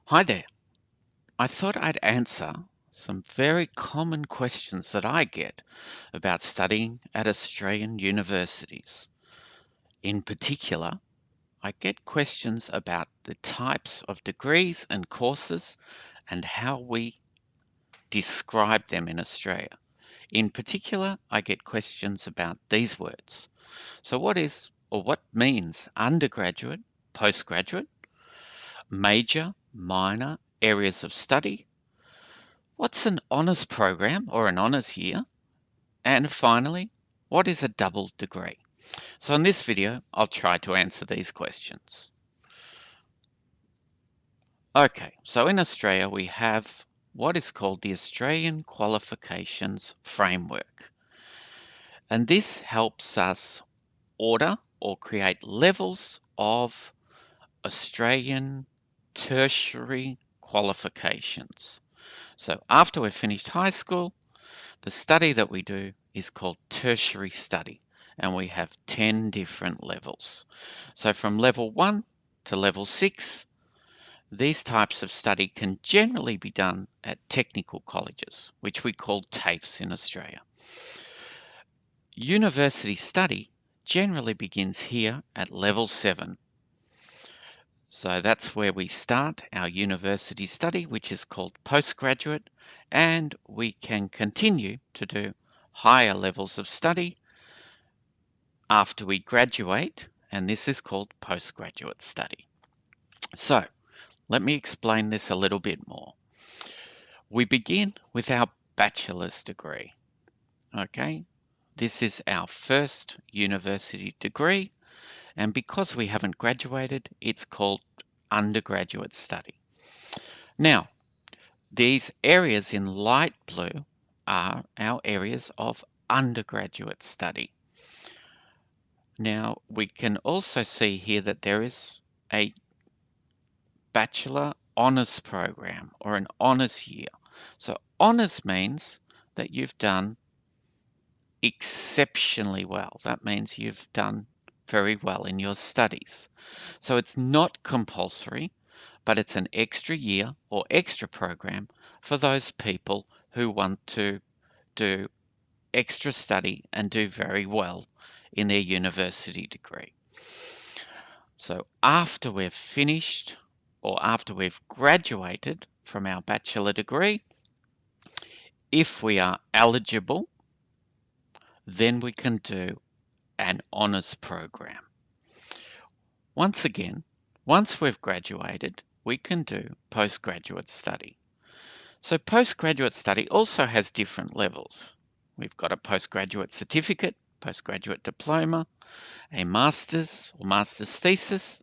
Hi there. I thought I'd answer some very common questions that I get about studying at Australian universities. In particular, I get questions about the types of degrees and courses and how we describe them in Australia. In particular, I get questions about these words. So, what is or what means undergraduate, postgraduate, major, minor, areas of study? What's an honours program or an honours year? And finally, what is a double degree? So in this video, I'll try to answer these questions. Okay, so in Australia, we have what is called the Australian Qualifications Framework. And this helps us order or create levels of Australian tertiary qualifications. So after we've finished high school, the study that we do is called tertiary study, and we have 10 different levels. So from level 1 to level 6, these types of study can generally be done at technical colleges, which we call TAFEs in Australia. University study generally begins here at level 7. So that's where we start our university study, which is called postgraduate, and we can continue to do higher levels of study after we graduate, and this is called postgraduate study. So let me explain this a little bit more. We begin with our bachelor's degree. Okay, this is our first university degree, and because we haven't graduated, it's called undergraduate study. Now, these areas in light blue are our areas of undergraduate study. Now, we can also see here that there is a Bachelor Honours program or an honours year. So honours means that you've done exceptionally well. That means you've done very well in your studies. So it's not compulsory, but it's an extra year or extra program for those people who want to do extra study and do very well in their university degree. So after we've finished or after we've graduated from our bachelor degree, if we are eligible, then we can do an honours program. Once again, once we've graduated, we can do postgraduate study. So postgraduate study also has different levels. We've got a postgraduate certificate, postgraduate diploma, a master's or master's thesis,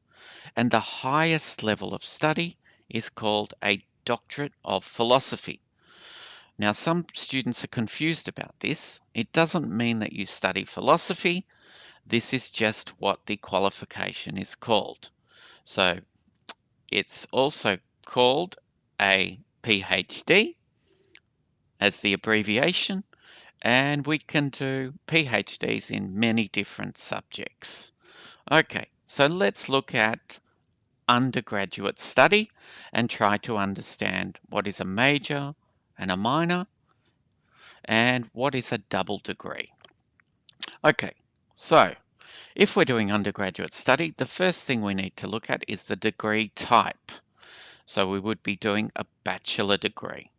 and the highest level of study is called a doctorate of philosophy. Now, some students are confused about this. It doesn't mean that you study philosophy. This is just what the qualification is called. So it's also called a PhD as the abbreviation, and we can do PhDs in many different subjects. Okay, so let's look at undergraduate study and try to understand what is a major and a minor and what is a double degree. Okay, so if we're doing undergraduate study, the first thing we need to look at is the degree type. So we would be doing a bachelor degree.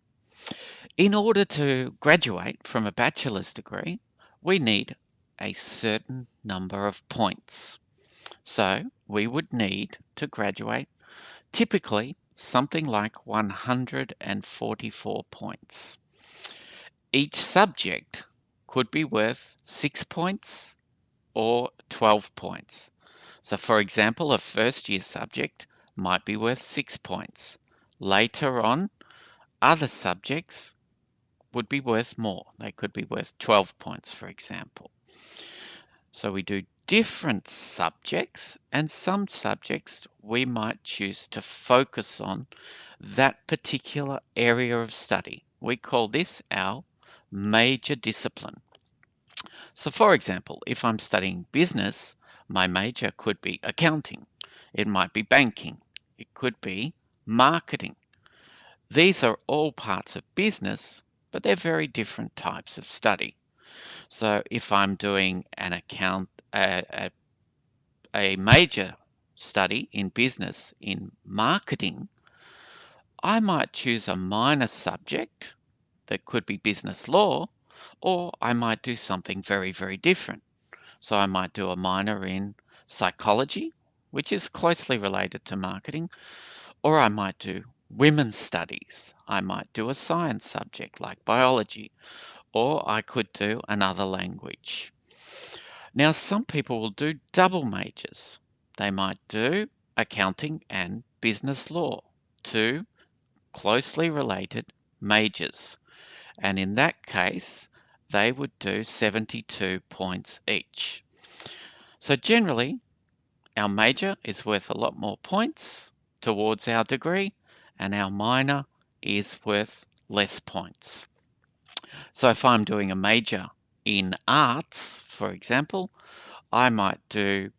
In order to graduate from a bachelor's degree, we need a certain number of points. So we would need to graduate typically something like 144 points. Each subject could be worth 6 points or 12 points. So for example, a first year subject might be worth 6 points. Later on, other subjects would be worth more. They could be worth 12 points, for example. So we do different subjects, and some subjects we might choose to focus on that particular area of study. We call this our major discipline. So for example, if I'm studying business, my major could be accounting. It might be banking. It could be marketing. These are all parts of business, but they're very different types of study. So if I'm doing a major study in business in marketing, I might choose a minor subject that could be business law, or I might do something very, very different. So I might do a minor in psychology, which is closely related to marketing, or I might do women's studies. I might do a science subject like biology, or I could do another language. Now, some people will do double majors. They might do accounting and business law, two closely related majors. And in that case, they would do 72 points each. So generally, our major is worth a lot more points towards our degree, and our minor is worth less points. So if I'm doing a major in arts, for example, I might do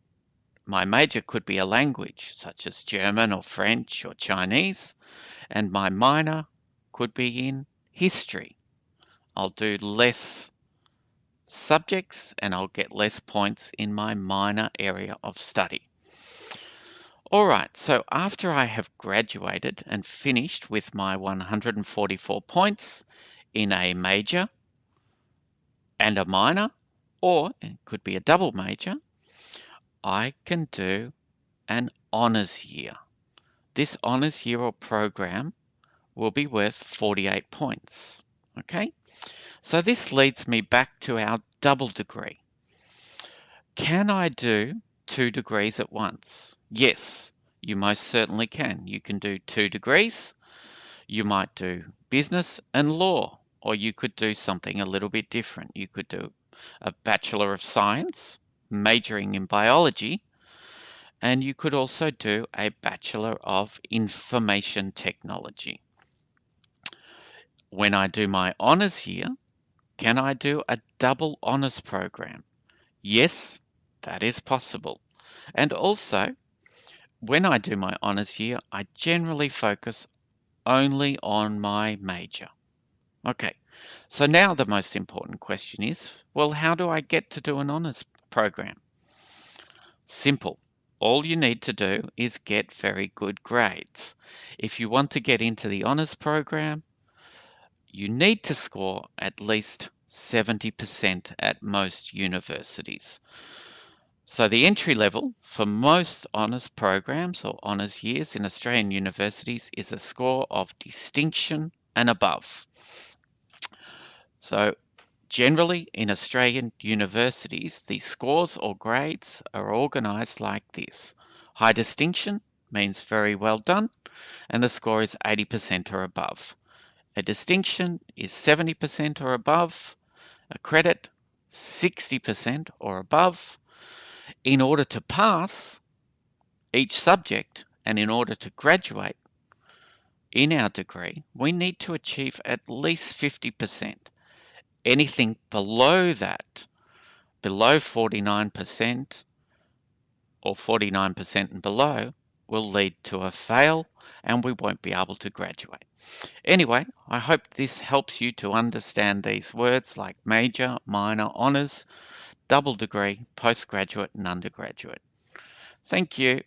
my major could be a language such as German or French or Chinese, and my minor could be in history. I'll do less subjects and I'll get less points in my minor area of study. All right, so after I have graduated and finished with my 144 points in a major and a minor, or it could be a double major, I can do an honours year. This honours year or program will be worth 48 points. Okay, so this leads me back to our double degree. Can I do 2 degrees at once? Yes, you most certainly can. You can do 2 degrees. You might do business and law, or you could do something a little bit different. You could do a Bachelor of Science, majoring in biology, and you could also do a Bachelor of Information Technology. When I do my honours year, can I do a double honours program? Yes, that is possible. And also, when I do my honours year, I generally focus only on my major. Okay, so now the most important question is, well, how do I get to do an honours program? Simple. All you need to do is get very good grades. If you want to get into the honours program, you need to score at least 70% at most universities. So the entry level for most honours programs or honours years in Australian universities is a score of distinction and above. So generally in Australian universities, the scores or grades are organised like this. High distinction means very well done, and the score is 80% or above. A distinction is 70% or above, a credit 60% or above. In order to pass each subject and in order to graduate in our degree, we need to achieve at least 50%. Anything below that, below 49% or 49% and below, will lead to a fail and we won't be able to graduate. Anyway, I hope this helps you to understand these words like major, minor, honours, double degree, postgraduate and undergraduate. Thank you.